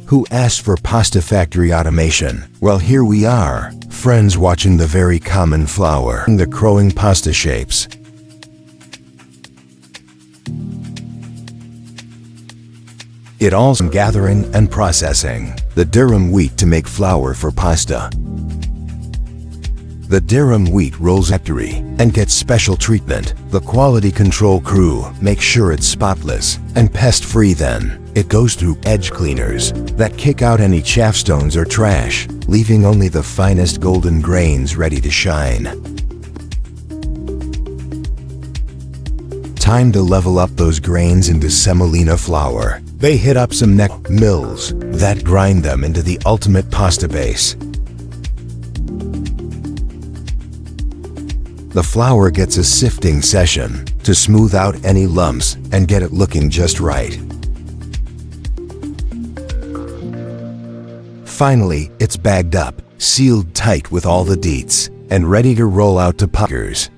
Who asked for pasta factory automation? Well, here we are, friends watching the very common flour, the crowing pasta shapes. It all's in gathering and processing the durum wheat to make flour for pasta. The durum wheat rolls factory and gets special treatment. The quality control crew makes sure it's spotless and pest-free. Then it goes through edge cleaners that kick out any chaff stones or trash, leaving only the finest golden grains ready to shine. Time to level up those grains into semolina flour. They hit up some neck mills that grind them into the ultimate pasta base. The flour gets a sifting session to smooth out any lumps and get it looking just right. Finally, it's bagged up, sealed tight with all the deets, and ready to roll out to packers.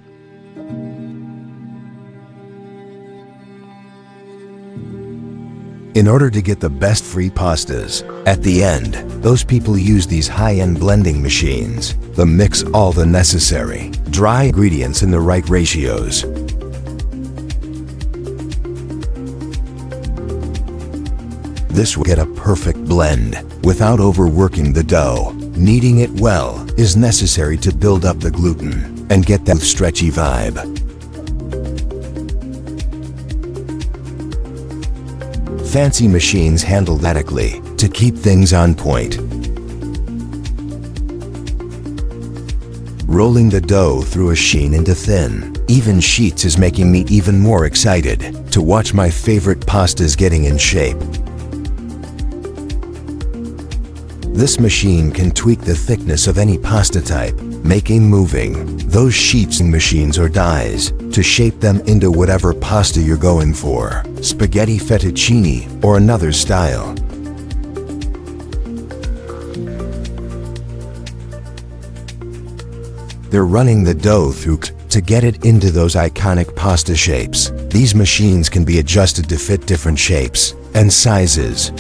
In order to get the best free pastas, at the end, those people use these high-end blending machines that mix all the necessary dry ingredients in the right ratios. This will get a perfect blend without overworking the dough. Kneading it well is necessary to build up the gluten and get that stretchy vibe. Fancy machines handle automatically to keep things on point. Rolling the dough through a sheen into thin, even sheets is making me even more excited to watch my favorite pastas getting in shape. This machine can tweak the thickness of any pasta type, making moving those sheets and machines or dies to shape them into whatever pasta you're going for, spaghetti fettuccine or another style. They're running the dough through to get it into those iconic pasta shapes. These machines can be adjusted to fit different shapes and sizes.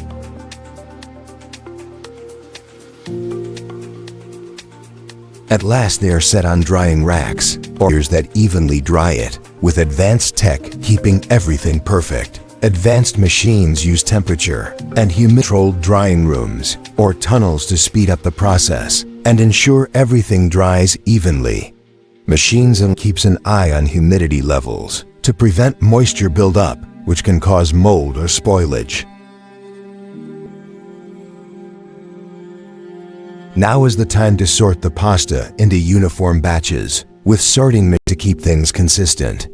At last they are set on drying racks, or that evenly dry it, with advanced tech keeping everything perfect. Advanced machines use temperature and humidity-controlled drying rooms or tunnels to speed up the process and ensure everything dries evenly. Machines keeps an eye on humidity levels to prevent moisture buildup, which can cause mold or spoilage. Now is the time to sort the pasta into uniform batches, with sorting to keep things consistent.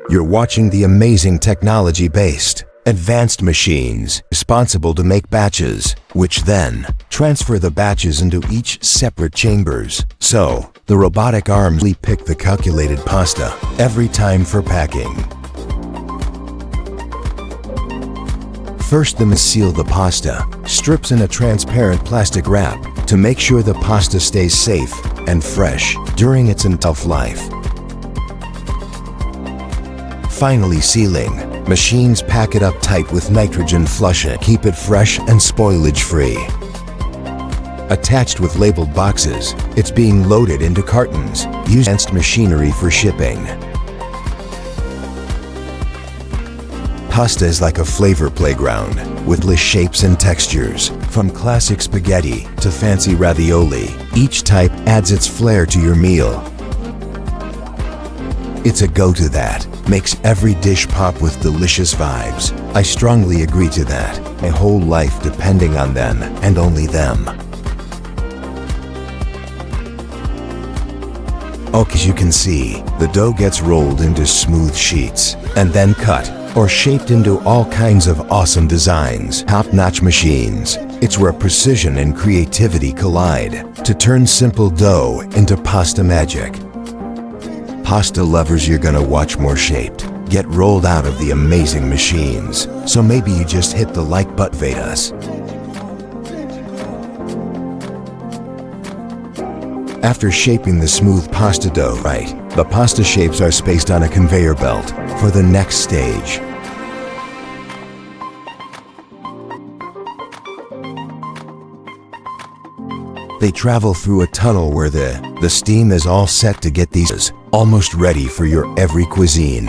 You're watching the amazing technology-based, advanced machines responsible to make batches, which then transfer the batches into each separate chambers. So, the robotic arms pick the calculated pasta every time for packing. First, they seal the pasta, strips in a transparent plastic wrap to make sure the pasta stays safe and fresh during its shelf life. Finally, sealing. Machines pack it up tight with nitrogen flushing, keep it fresh and spoilage-free. Attached with labeled boxes, it's being loaded into cartons, using advanced machinery for shipping. Pasta is like a flavor playground, with endless shapes and textures. From classic spaghetti to fancy ravioli, each type adds its flair to your meal. It's a go-to that makes every dish pop with delicious vibes. I strongly agree to that. My whole life depending on them and only them. As you can see, the dough gets rolled into smooth sheets and then cut or shaped into all kinds of awesome designs. Top-notch machines. It's where precision and creativity collide to turn simple dough into pasta magic. Pasta lovers, you're gonna watch more shaped get rolled out of the amazing machines. So maybe you just hit the like button. Vate us. After shaping the smooth pasta dough right, the pasta shapes are spaced on a conveyor belt for the next stage. They travel through a tunnel where the steam is all set to get these almost ready for your every cuisine.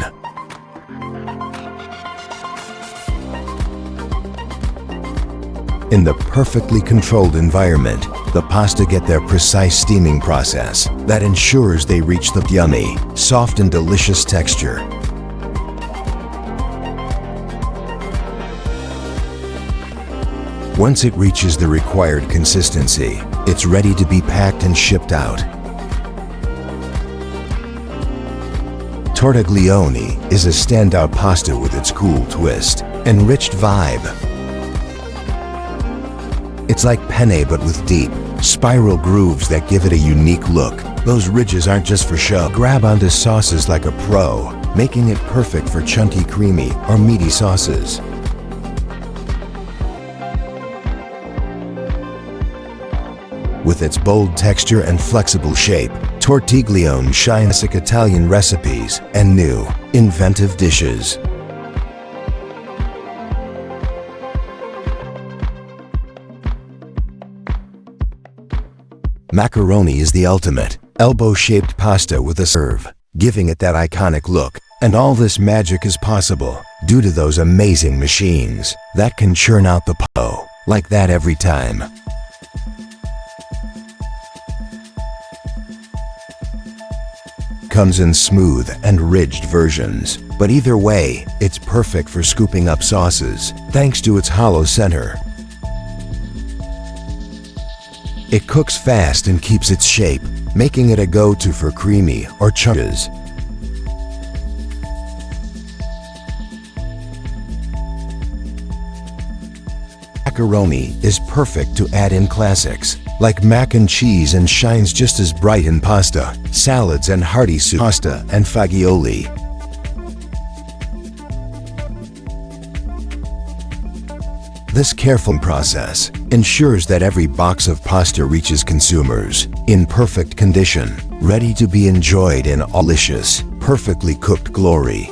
In the perfectly controlled environment, the pasta get their precise steaming process that ensures they reach the yummy, soft and delicious texture. Once it reaches the required consistency, it's ready to be packed and shipped out. Tortiglione is a standout pasta with its cool twist, enriched vibe. It's like penne but with deep, spiral grooves that give it a unique look. Those ridges aren't just for show. Grab onto sauces like a pro, making it perfect for chunky, creamy, or meaty sauces. With its bold texture and flexible shape, Tortiglione shines like Italian recipes and new, inventive dishes. Macaroni is the ultimate, elbow-shaped pasta with a serve, giving it that iconic look. And all this magic is possible due to those amazing machines that can churn out the dough like that every time. Comes in smooth and ridged versions, but either way, it's perfect for scooping up sauces thanks to its hollow center. It cooks fast and keeps its shape, making it a go-to for creamy or chunks. Macaroni is perfect to add in classics like mac and cheese and shines just as bright in pasta, salads and hearty soup, pasta and fagioli. This careful process ensures that every box of pasta reaches consumers in perfect condition, ready to be enjoyed in delicious, perfectly cooked glory.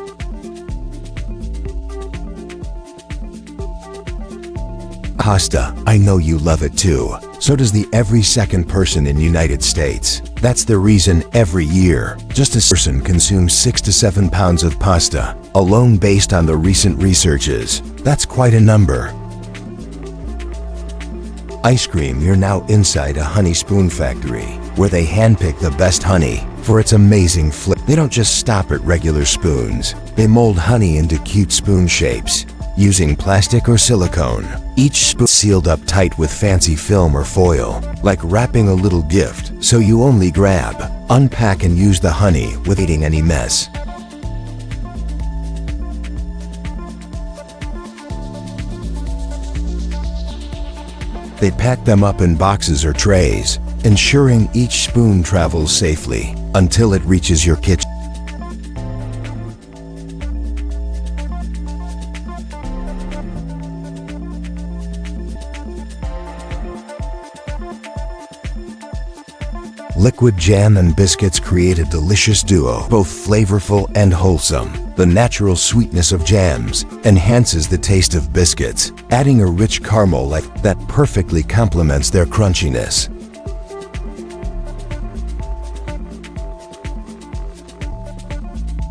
Pasta, I know you love it too. So does the every second person in the United States. That's the reason every year, just a person consumes 6 to 7 pounds of pasta, alone based on the recent researches. That's quite a number. Ice cream, you're now inside a honey spoon factory, where they handpick the best honey for its amazing flavor. They don't just stop at regular spoons. They mold honey into cute spoon shapes, using plastic or silicone. Each spoon sealed up tight with fancy film or foil, like wrapping a little gift, so you only grab, unpack and use the honey without eating any mess. They pack them up in boxes or trays, ensuring each spoon travels safely until it reaches your kitchen. Liquid jam and biscuits create a delicious duo, both flavorful and wholesome. The natural sweetness of jams enhances the taste of biscuits, adding a rich caramel that perfectly complements their crunchiness.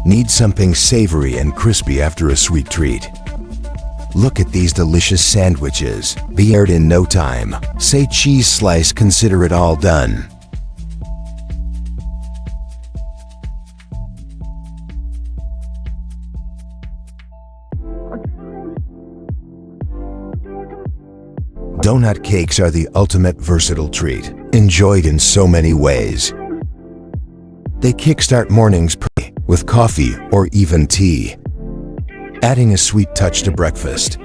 Need something savory and crispy after a sweet treat? Look at these delicious sandwiches. Be aired in no time. Say cheese slice, consider it all done. Donut cakes are the ultimate versatile treat, enjoyed in so many ways. They kickstart mornings with coffee or even tea, adding a sweet touch to breakfast.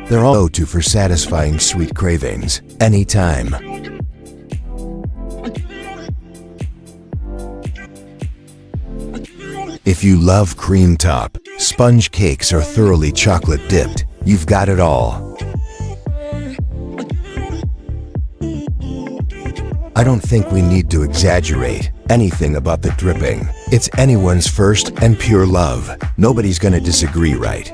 They're all go-to for satisfying sweet cravings anytime. If you love cream top, sponge cakes or thoroughly chocolate dipped, you've got it all. I don't think we need to exaggerate anything about the dripping. It's anyone's first and pure love. Nobody's gonna disagree, right?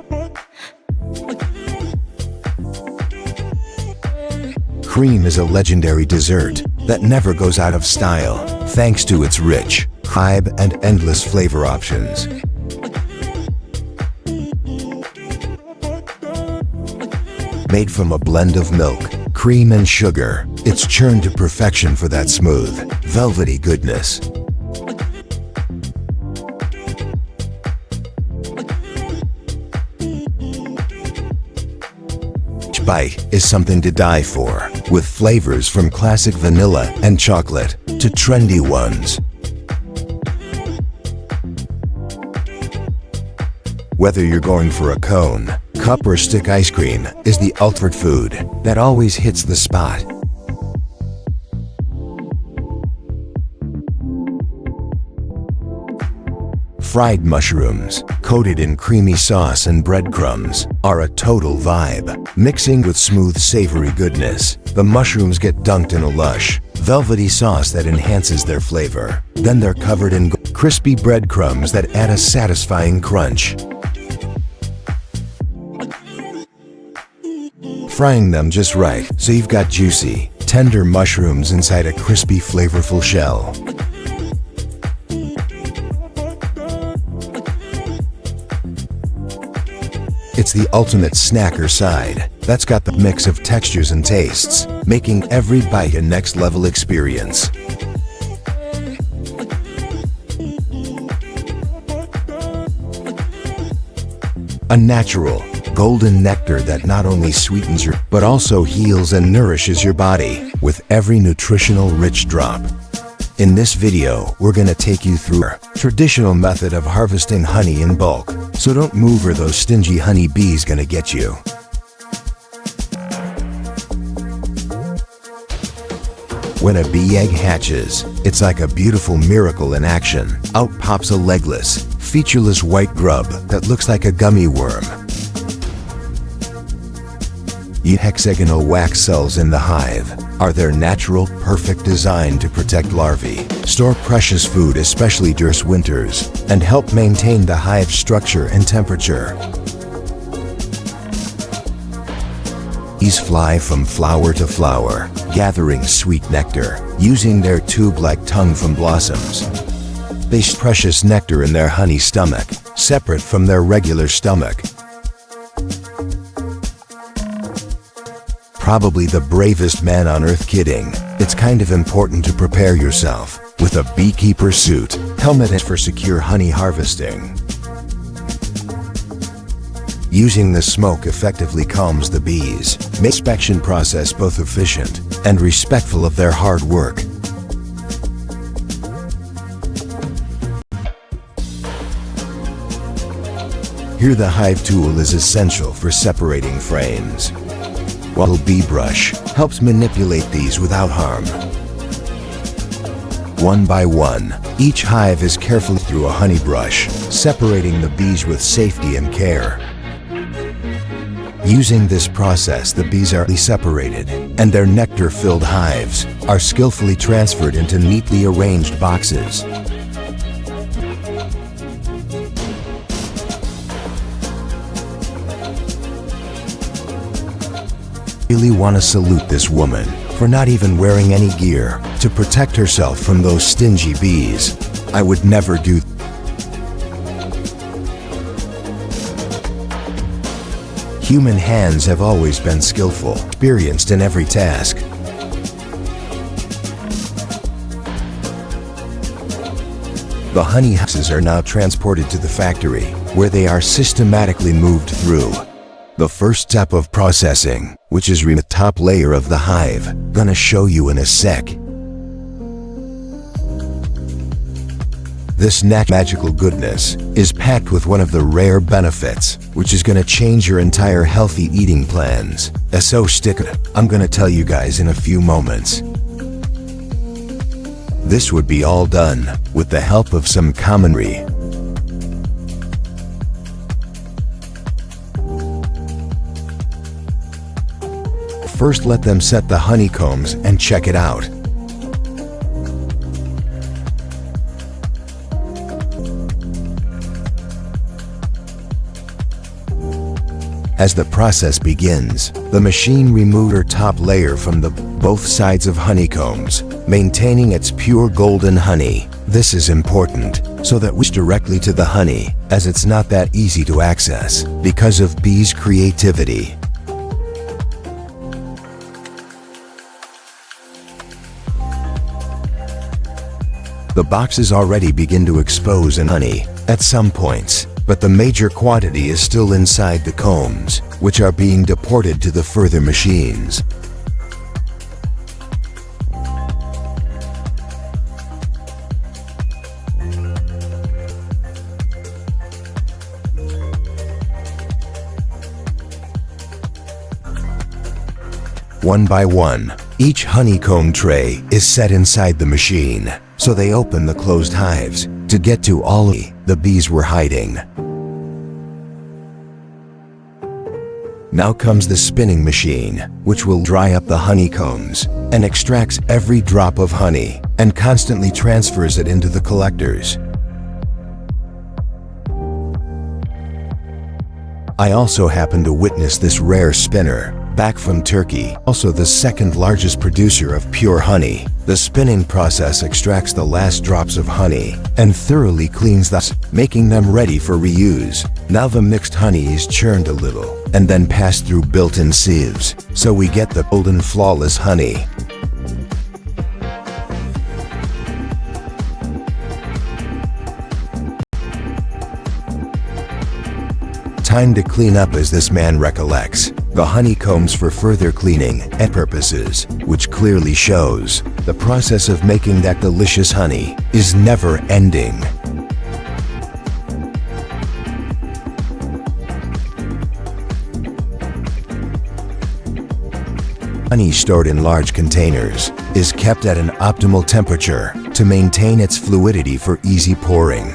Cream is a legendary dessert that never goes out of style thanks to its rich, vibe and endless flavor options. Made from a blend of milk, cream and sugar, it's churned to perfection for that smooth, velvety goodness. Each bite is something to die for, with flavors from classic vanilla and chocolate to trendy ones. Whether you're going for a cone, cup or stick, ice cream is the ultimate food that always hits the spot. Fried mushrooms, coated in creamy sauce and breadcrumbs, are a total vibe. Mixing with smooth, savory goodness, the mushrooms get dunked in a lush, velvety sauce that enhances their flavor. Then they're covered in crispy breadcrumbs that add a satisfying crunch. Frying them just right, so you've got juicy, tender mushrooms inside a crispy, flavorful shell. It's the ultimate snacker side that's got the mix of textures and tastes, making every bite a next-level experience. A natural, golden nectar that not only sweetens your, but also heals and nourishes your body with every nutritional rich drop. In this video, we're gonna take you through a traditional method of harvesting honey in bulk, so don't move or those stingy honey bees gonna get you. When a bee egg hatches, it's like a beautiful miracle in action. Out pops a legless, featureless white grub that looks like a gummy worm. The hexagonal wax cells in the hive are their natural, perfect design to protect larvae, store precious food especially during winters, and help maintain the hive structure and temperature. Bees fly from flower to flower, gathering sweet nectar, using their tube-like tongue from blossoms. They store precious nectar in their honey stomach, separate from their regular stomach. Probably the bravest man on earth, kidding. It's kind of important to prepare yourself with a beekeeper suit, helmet for secure honey harvesting. Using the smoke effectively calms the bees, makes the inspection process both efficient and respectful of their hard work. Here the hive tool is essential for separating frames, while a bee brush helps manipulate these without harm. One by one, each hive is carefully through a honey brush, separating the bees with safety and care. Using this process, the bees are separated, and their nectar-filled hives are skillfully transferred into neatly arranged boxes. Really want to salute this woman for not even wearing any gear to protect herself from those stingy bees. I would never do. Human hands have always been skillful, experienced in every task. The honey houses are now transported to the factory, where they are systematically moved through. The first step of processing, which is the top layer of the hive, gonna show you in a sec. This magical goodness is packed with one of the rare benefits, which is gonna change your entire healthy eating plans. So stick it. I'm gonna tell you guys in a few moments. This would be all done with the help of some commonry. First, let them set the honeycombs and check it out. As the process begins, the machine removes her top layer from the both sides of honeycombs, maintaining its pure golden honey. This is important, so that we directly to the honey, as it's not that easy to access, because of bees' creativity. The boxes already begin to expose in honey at some points, but the major quantity is still inside the combs, which are being deported to the further machines. One by one, each honeycomb tray is set inside the machine, so they open the closed hives to get to all the bees were hiding. Now comes the spinning machine, which will dry up the honeycombs and extracts every drop of honey and constantly transfers it into the collectors. I also happened to witness this rare spinner, back from Turkey, also the second largest producer of pure honey. The spinning process extracts the last drops of honey and thoroughly cleans them, making them ready for reuse. Now the mixed honey is churned a little and then passed through built-in sieves, so we get the golden flawless honey. Time to clean up, as this man recollects the honeycombs for further cleaning and purposes, which clearly shows the process of making that delicious honey is never ending. Honey stored in large containers is kept at an optimal temperature to maintain its fluidity for easy pouring.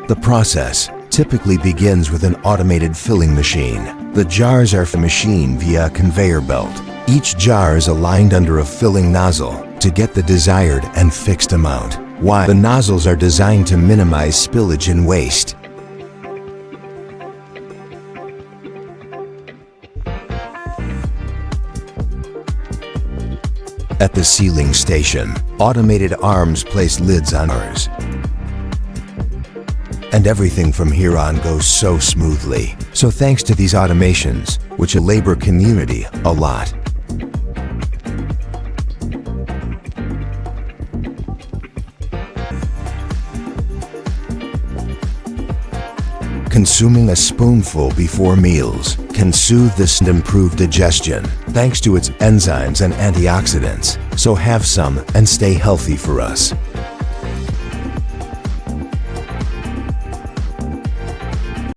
The process typically begins with an automated filling machine. The jars are machined via a conveyor belt. Each jar is aligned under a filling nozzle to get the desired and fixed amount, while the nozzles are designed to minimize spillage and waste. At the sealing station, automated arms place lids on jars. And everything from here on goes so smoothly. So thanks to these automations, which labor community a lot. Consuming a spoonful before meals can soothe this and improve digestion, thanks to its enzymes and antioxidants. So have some and stay healthy for us.